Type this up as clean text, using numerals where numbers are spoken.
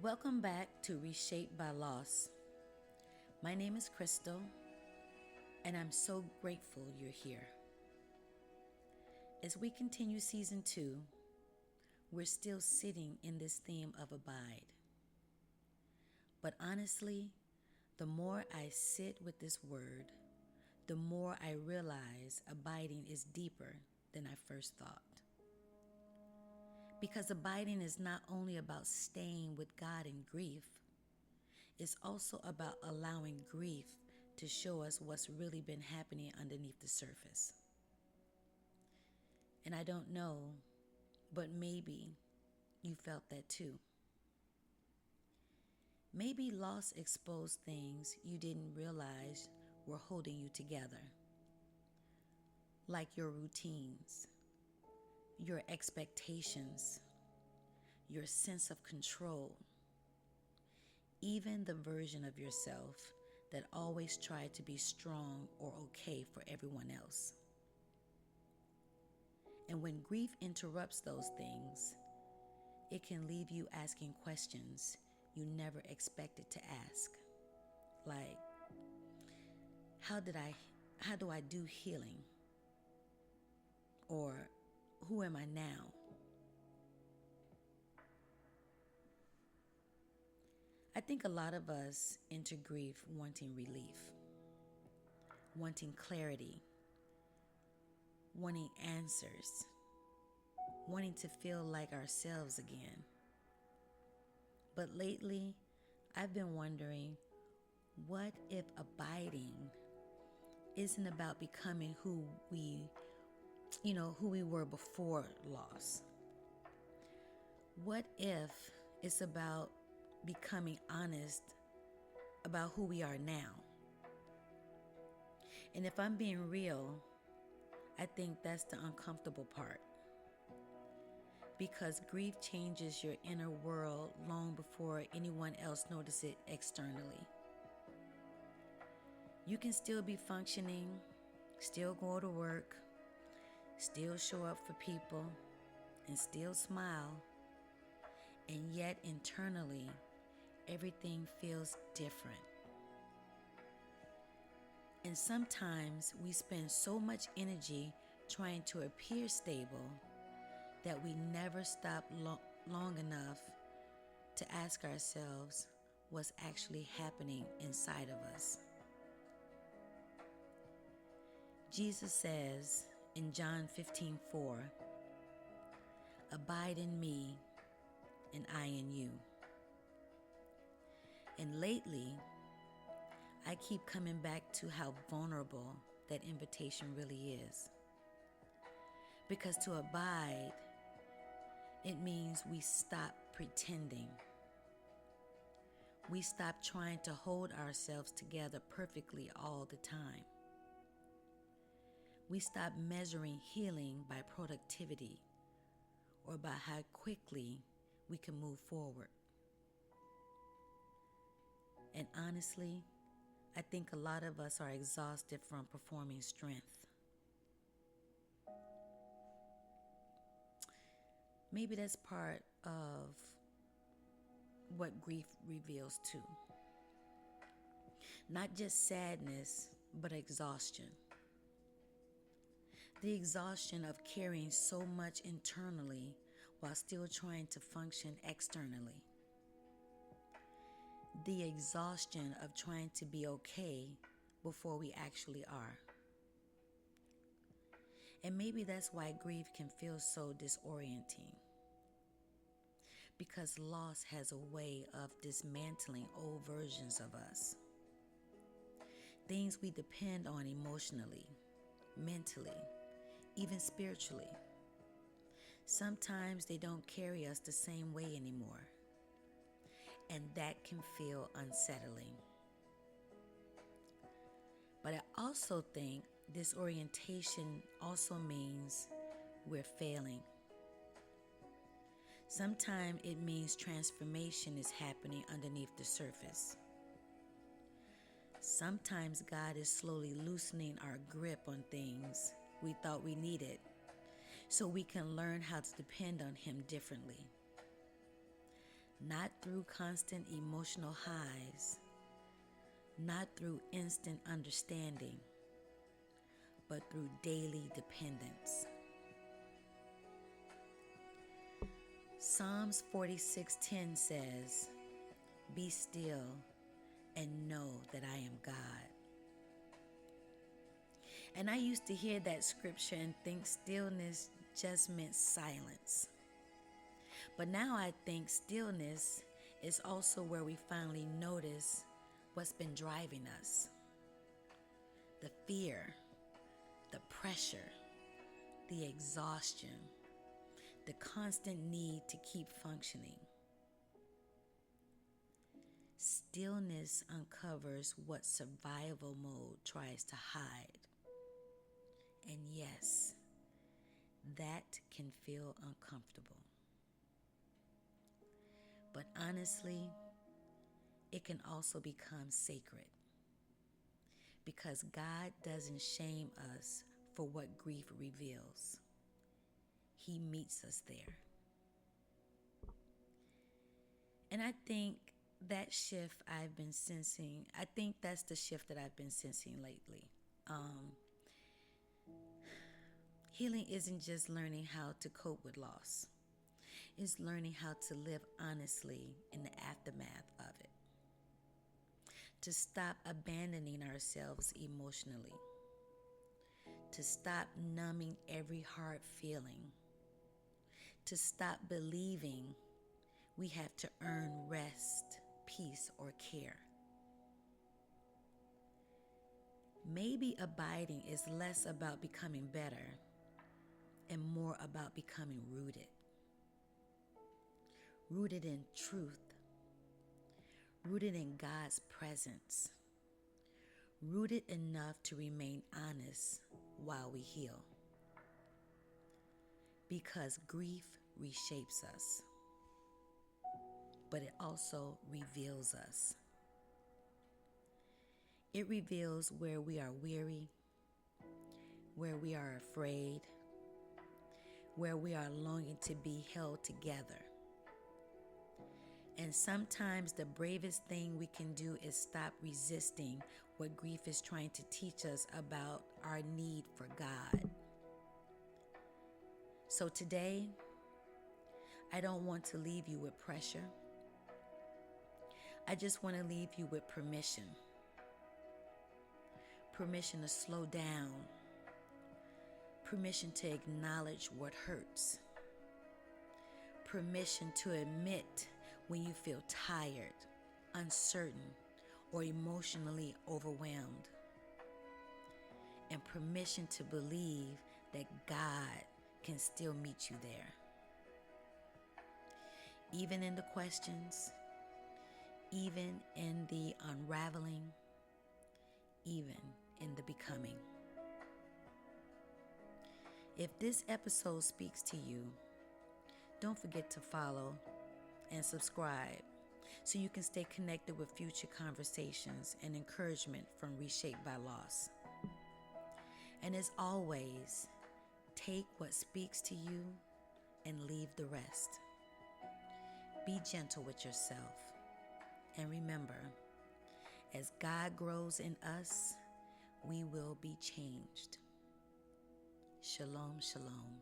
Welcome back to Reshaped by Loss. My name is Crystal, and I'm so grateful you're here. As we continue season 2, we're still sitting in this theme of abide. But honestly, the more I sit with this word, the more I realize abiding is deeper than I first thought. Because abiding is not only about staying with God in grief, it's also about allowing grief to show us what's really been happening underneath the surface. And I don't know, but maybe you felt that too. Maybe loss exposed things you didn't realize were holding you together, like your routines, your expectations, your sense of control, even the version of yourself that always tried to be strong or okay for everyone else. And when grief interrupts those things, it can leave you asking questions you never expected to ask. Like, how do I do healing? Or who am I now? I think a lot of us enter grief wanting relief, wanting clarity, wanting answers, wanting to feel like ourselves again. But lately, I've been wondering, what if abiding isn't about becoming who we were before loss? What if it's about becoming honest about who we are now? And if I'm being real, I think that's the uncomfortable part. Because grief changes your inner world long before anyone else notices it externally. You can still be functioning, still go to work, still show up for people, and still smile. And yet internally, everything feels different. And sometimes we spend so much energy trying to appear stable that we never stop long enough to ask ourselves what's actually happening inside of us. Jesus says in John 15:4, "Abide in me and I in you." And lately, I keep coming back to how vulnerable that invitation really is. Because to abide, it means we stop pretending. We stop trying to hold ourselves together perfectly all the time. We stop measuring healing by productivity or by how quickly we can move forward. And honestly, I think a lot of us are exhausted from performing strength. Maybe that's part of what grief reveals too. Not just sadness, but exhaustion. The exhaustion of carrying so much internally while still trying to function externally. The exhaustion of trying to be okay before we actually are. And maybe that's why grief can feel so disorienting. Because loss has a way of dismantling old versions of us. Things we depend on emotionally, mentally, even spiritually. Sometimes they don't carry us the same way anymore. And that can feel unsettling. But I also think disorientation also means we're failing. Sometimes it means transformation is happening underneath the surface. Sometimes God is slowly loosening our grip on things we thought we needed so we can learn how to depend on Him differently. not through constant emotional highs, not through instant understanding, but through daily dependence. Psalms 46:10 says, "Be still and know that I am God." And I used to hear that scripture and think stillness just meant silence. But now I think stillness is also where we finally notice what's been driving us. The fear, the pressure, the exhaustion, the constant need to keep functioning. Stillness uncovers what survival mode tries to hide. And yes, that can feel uncomfortable. But honestly, it can also become sacred, because God doesn't shame us for what grief reveals. He meets us there. And I think that shift I've been sensing, I think that's the shift that I've been sensing lately. Healing isn't just learning how to cope with loss. It's learning how to live honestly in the aftermath of it. To stop abandoning ourselves emotionally. To stop numbing every hard feeling. To stop believing we have to earn rest, peace, or care. Maybe abiding is less about becoming better and more about becoming rooted. Rooted in truth. Rooted in God's presence. Rooted enough to remain honest while we heal. Because grief reshapes us, but it also reveals us. It reveals where we are weary, where we are afraid, where we are longing to be held together. And sometimes the bravest thing we can do is stop resisting what grief is trying to teach us about our need for God. So today, I don't want to leave you with pressure. I just want to leave you with permission. Permission to slow down. Permission to acknowledge what hurts. Permission to admit when you feel tired, uncertain, or emotionally overwhelmed. And permission to believe that God can still meet you there. Even in the questions, even in the unraveling, even in the becoming. If this episode speaks to you, don't forget to follow and subscribe so you can stay connected with future conversations and encouragement from Reshaped by Loss. And as always, take what speaks to you and leave the rest. Be gentle with yourself. And remember, as God grows in us, we will be changed. Shalom, shalom.